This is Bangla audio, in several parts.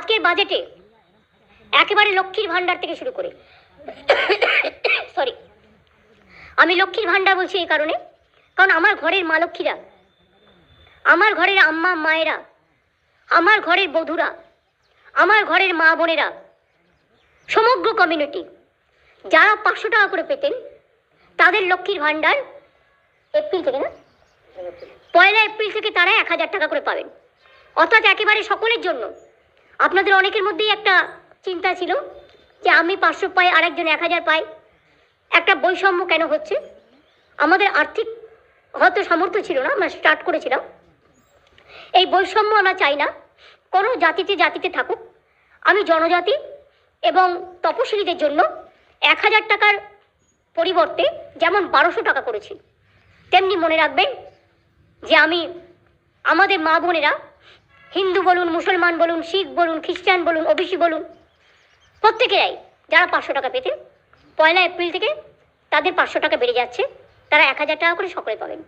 আজকের বাজেটে একেবারে লক্ষ্মীর ভাণ্ডার থেকে শুরু করে সরি, আমি লক্ষ্মীর ভাণ্ডার বলছি এই কারণে, কারণ আমার ঘরের মা লক্ষ্মীরা, আমার ঘরের আম্মা মায়েরা, আমার ঘরের বধূরা, আমার ঘরের মা বোনেরা, সমগ্র কমিউনিটি যারা 500 টাকা করে পেতেন, তাদের লক্ষ্মীর ভাণ্ডার এপ্রিল থেকে, না 1 এপ্রিল থেকে তারা 1000 টাকা করে পাবেন। অর্থাৎ একেবারে সকলের জন্য। আপনাদের অনেকের মধ্যেই একটা চিন্তা ছিল যে আমি 500 পাই, আরেকজন 1000 পাই, একটা বৈষম্য কেন হচ্ছে। আমাদের আর্থিক হয়তো সামর্থ্য ছিল না, আমরা স্টার্ট করেছিলাম। এই বৈষম্য আমরা চাই না, কোনো জাতিতে জাতিতে থাকুক। আমি জনজাতি এবং তপশিলীদের জন্য 1000 টাকার পরিবর্তে যেমন 1200 টাকা করেছি, তেমনি মনে রাখবেন যে আমি আমাদের মা বোনেরা, হিন্দু বলুন, মুসলমান বলুন, শিখ বলুন, খ্রিস্টান বলুন, ওবিসি বলুন, প্রত্যেকেরাই যারা 500 টাকা পেতেন, 1 এপ্রিল থেকে তাদের 500 টাকা বেড়ে যাচ্ছে, তারা 1000 টাকা করে সকলে পাবেন।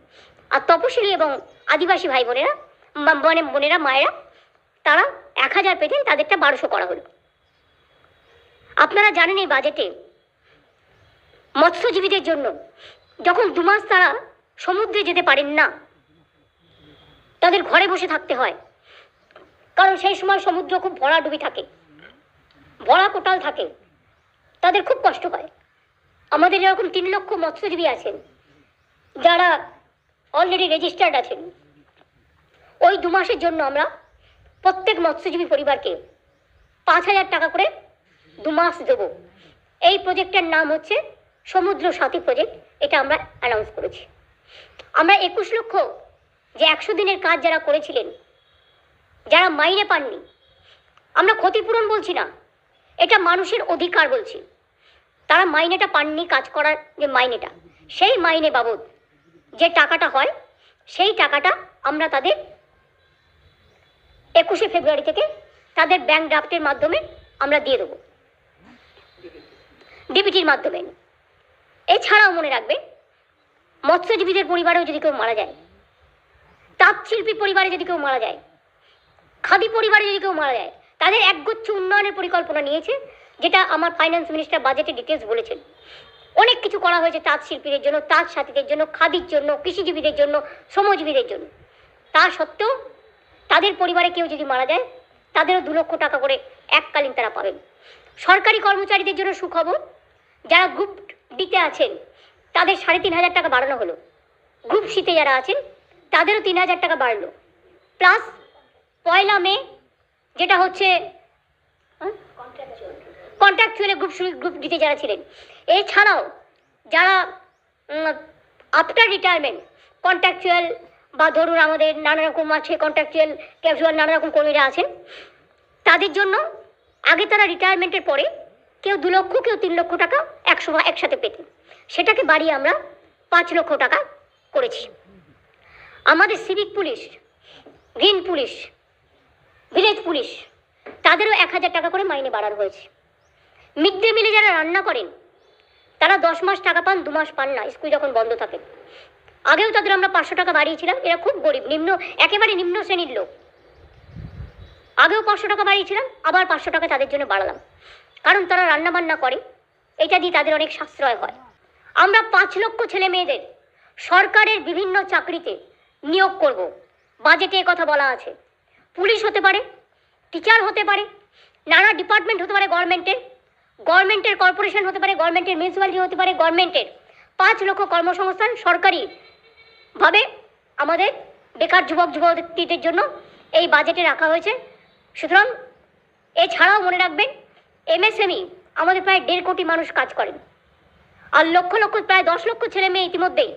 আর তপশিলি এবং আদিবাসী ভাই বোনেরা, বোনেরা, মায়েরা, তারা 1000 পেতেন, তাদেরটা 1200 করা হলো। আপনারা জানেন এই বাজেটে মৎস্যজীবীদের জন্য যখন 2 মাস তারা সমুদ্রে যেতে পারেন না, তাদের ঘরে বসে থাকতে হয়, কারণ সেই সময় সমুদ্র খুব ভরাডুবি থাকে, ভরা কোটাল থাকে, তাদের খুব কষ্ট হয়। আমাদের এরকম 3 লক্ষ মৎস্যজীবী আছেন যারা অলরেডি রেজিস্টার্ড আছেন। ওই 2 মাসের জন্য আমরা প্রত্যেক মৎস্যজীবী পরিবারকে 5000 টাকা করে 2 মাস দেব। এই প্রজেক্টের নাম হচ্ছে সমুদ্র সাথী প্রজেক্ট। এটা আমরা অ্যানাউন্স করেছি। আমরা 21 লক্ষ যে 100 দিনের কাজ যারা করেছিলেন, যারা মাইনে পাননি, আমরা ক্ষতিপূরণ বলছি না, এটা মানুষের অধিকার বলছি। তারা মাইনেটা পাননি, কাজ করার যে মাইনেটা, সেই মাইনে বাবদ যে টাকাটা হয়, সেই টাকাটা আমরা তাদের 21শে ফেব্রুয়ারি থেকে তাদের ব্যাংক ড্রাফটের মাধ্যমে আমরা দিয়ে দেবো, ডিবিটির মাধ্যমে। এছাড়াও মনে রাখবে, মৎস্যজীবীদের পরিবারেও যদি কেউ মারা যায়, তাঁত শিল্পী পরিবারে যদি কেউ মারা যায়, খাদি পরিবারে যদি কেউ মারা যায়, তাদের একগুচ্ছ উন্নয়নের পরিকল্পনা নিয়েছে, যেটা আমার ফাইন্যান্স মিনিস্টার বাজেটে ডিটেলস বলেছেন। অনেক কিছু করা হয়েছে তাঁত শিল্পীদের জন্য, তাঁত সাথীদের জন্য, খাদির জন্য, কৃষিজীবীদের জন্য, শ্রমজীবীদের জন্য। তা সত্ত্বেও তাদের পরিবারে কেউ যদি মারা যায়, তাদেরও 2 লক্ষ টাকা করে এককালীন তারা পাবেন। সরকারি কর্মচারীদের জন্য সুখবর, যারা গ্রুপ ডিতে আছেন তাদের 3500 টাকা বাড়ানো হলো, গ্রুপ সিতে যারা আছেন তাদেরও 3000 টাকা বাড়লো, প্লাস 1 মে যেটা হচ্ছে কন্ট্রাকচুয়াল গ্রুপ ডিতে যারা ছিলেন। এছাড়াও যারা আফটার রিটায়ারমেন্ট কন্ট্রাকচুয়াল বা ধরুন আমাদের নানা রকম আছে কন্ট্রাকচুয়াল, ক্যাজুয়াল, নানা রকম কর্মীরা আছেন, তাদের জন্য আগে তারা রিটায়ারমেন্টের পরে কেউ 2 লক্ষ, কেউ 3 লক্ষ টাকা একসাথে পেতেন, সেটাকে বাড়িয়ে আমরা 5 লক্ষ টাকা করেছি। আমাদের civic police, green police, village police, তাদেরও 1000 টাকা করে মাইনে বাড়ানো হয়েছে। মিড ডে মিলে যারা রান্না করেন তারা 10 মাস টাকা পান, 2 মাস পান না, স্কুল যখন বন্ধ থাকে। আগেও তাদের আমরা 500 টাকা বাড়িয়েছিলাম, এরা খুব গরিব, নিম্ন, একেবারে নিম্ন শ্রেণীর লোক। আগেও 500 টাকা বাড়িয়েছিলাম, আবার 500 টাকা তাদের জন্য বাড়ালাম, কারণ তারা রান্না বান্না করে, এটা দিয়ে তাদের অনেক সাশ্রয় হয়। আমরা 5 লক্ষ ছেলে মেয়েদের সরকারের বিভিন্ন চাকরিতে নিয়োগ করব, বাজেটে কথা বলা আছে। পুলিশ হতে পারে, টিচার হতে পারে, নানা ডিপার্টমেন্ট হতে পারে, গভর্নমেন্টের কর্পোরেশন হতে পারে, গভর্নমেন্টের মিউনিসিপ্যালিটি হতে পারে, গভর্নমেন্টের 5 লক্ষ কর্মসংস্থান সরকারিভাবে আমাদের বেকার যুবক যুবতীদের জন্য এই বাজেটে রাখা হয়েছে। সুতরাং এছাড়াও মনে রাখবেন, এমএসএমই আমাদের প্রায় 1.5 কোটি মানুষ কাজ করেন, আর লক্ষ লক্ষ, প্রায় 10 লক্ষ ছেলে মেয়ে ইতিমধ্যেই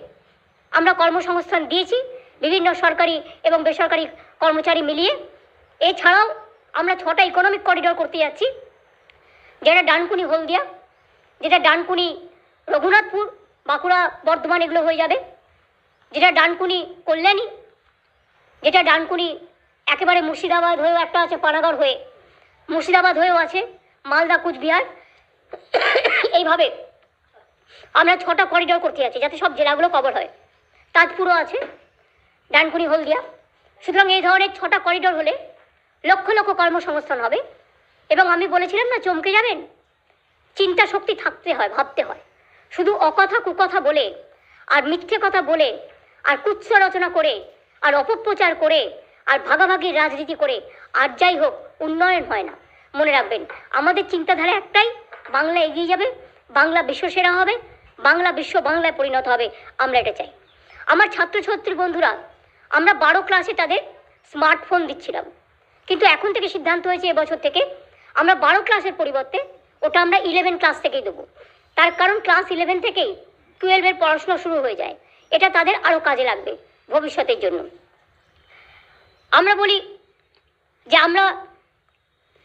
আমরা কর্মসংস্থান দিয়েছি, বিভিন্ন সরকারি এবং বেসরকারি কর্মচারী মিলিয়ে। এছাড়াও আমরা 6টা ইকোনমিক করিডোর করতে যাচ্ছি, যেটা ডানকুনি হলদিয়া, যেটা ডানকুনি রঘুনাথপুর, বাঁকুড়া, বর্ধমান, এগুলো হয়ে যাবে, যেটা ডানকুনি কল্যাণী, যেটা ডানকুনি একেবারে মুর্শিদাবাদ হয়েও একটা আছে, পানাগড় হয়ে মুর্শিদাবাদ হয়েও আছে, মালদা, কুচবিহার। এইভাবে আমরা 6টা করিডোর করতে যাচ্ছি, যাতে সব জেলাগুলো কভার হয়। তাজপুরও আছে, ডানকুনি হলদিয়া। সুতরাং এই ধরনের 6টা করিডোর হলে লক্ষ লক্ষ কর্মসংস্থান হবে, এবং আমি বলেছিলাম না, চমকে যাবেন। চিন্তা শক্তি থাকতে হয়, ভাবতে হয়। শুধু অকথা কুকথা বলে আর মিথ্যে কথা বলে আর কুৎস রচনা করে আর অপপ্রচার করে আর ভাগাভাগির রাজনীতি করে আর যাই হোক উন্নয়ন হয় না। মনে রাখবেন, আমাদের চিন্তাধারা একটাই, বাংলা এগিয়ে যাবে, বাংলা বিশ্বসেরা হবে, বাংলা বিশ্ব বাংলায় পরিণত হবে। আমরা এটা চাই। আমার ছাত্রছাত্রী বন্ধুরা, আমরা 12 ক্লাসে তাদের স্মার্টফোন দিচ্ছিলাম, কিন্তু এখন থেকে সিদ্ধান্ত হয়েছে এবছর থেকে আমরা 12 ক্লাসের পরিবর্তে ওটা আমরা 11 ক্লাস থেকেই দেবো। তার কারণ ক্লাস 11 থেকেই 12-এর পড়াশোনা শুরু হয়ে যায়। এটা তাদের আরও কাজে লাগবে ভবিষ্যতের জন্য। আমরা বলি যে আমরা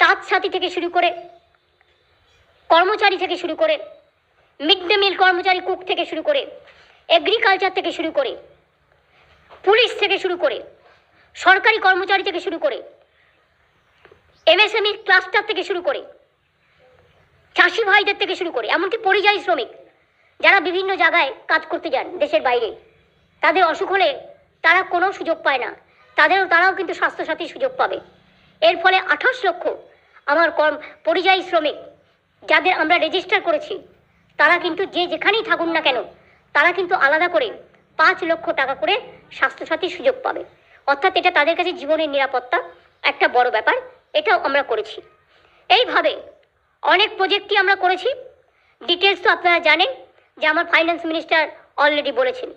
তাঁত সাথী থেকে শুরু করে, কর্মচারী থেকে শুরু করে, মিড ডে মিল কর্মচারী, কুক থেকে শুরু করে, এগ্রিকালচার থেকে শুরু করে, পুলিশ থেকে শুরু করে, সরকারি কর্মচারী থেকে শুরু করে, এমএসএমই ক্লাস্টার থেকে শুরু করে, চাষি ভাইদের থেকে শুরু করে, এমনকি পরিযায়ী শ্রমিক যারা বিভিন্ন জায়গায় কাজ করতে যান দেশের বাইরে, তাদের অসুখ হলে তারা কোনো সুযোগ পায় না, তারাও কিন্তু স্বাস্থ্যসাথীর সুযোগ পাবে। এর ফলে 28 লক্ষ আমার পরিযায়ী শ্রমিক যাদের আমরা রেজিস্টার করেছি, তারা কিন্তু যে যেখানেই থাকুন না কেন, তারা কিন্তু আলাদা করে 5 লক্ষ টাকা করে স্বাস্থ্যসাথীর সুযোগ পাবে। অর্থাৎ এটা তাদের কাছে জীবনের নিরাপত্তা একটা বড় ব্যাপার, এটাও আমরা করেছি। এইভাবে অনেক প্রজেক্টই আমরা করেছি। ডিটেলস তো আপনারা জানেন যে আমার ফাইন্যান্স মিনিস্টার অলরেডি বলেছেন।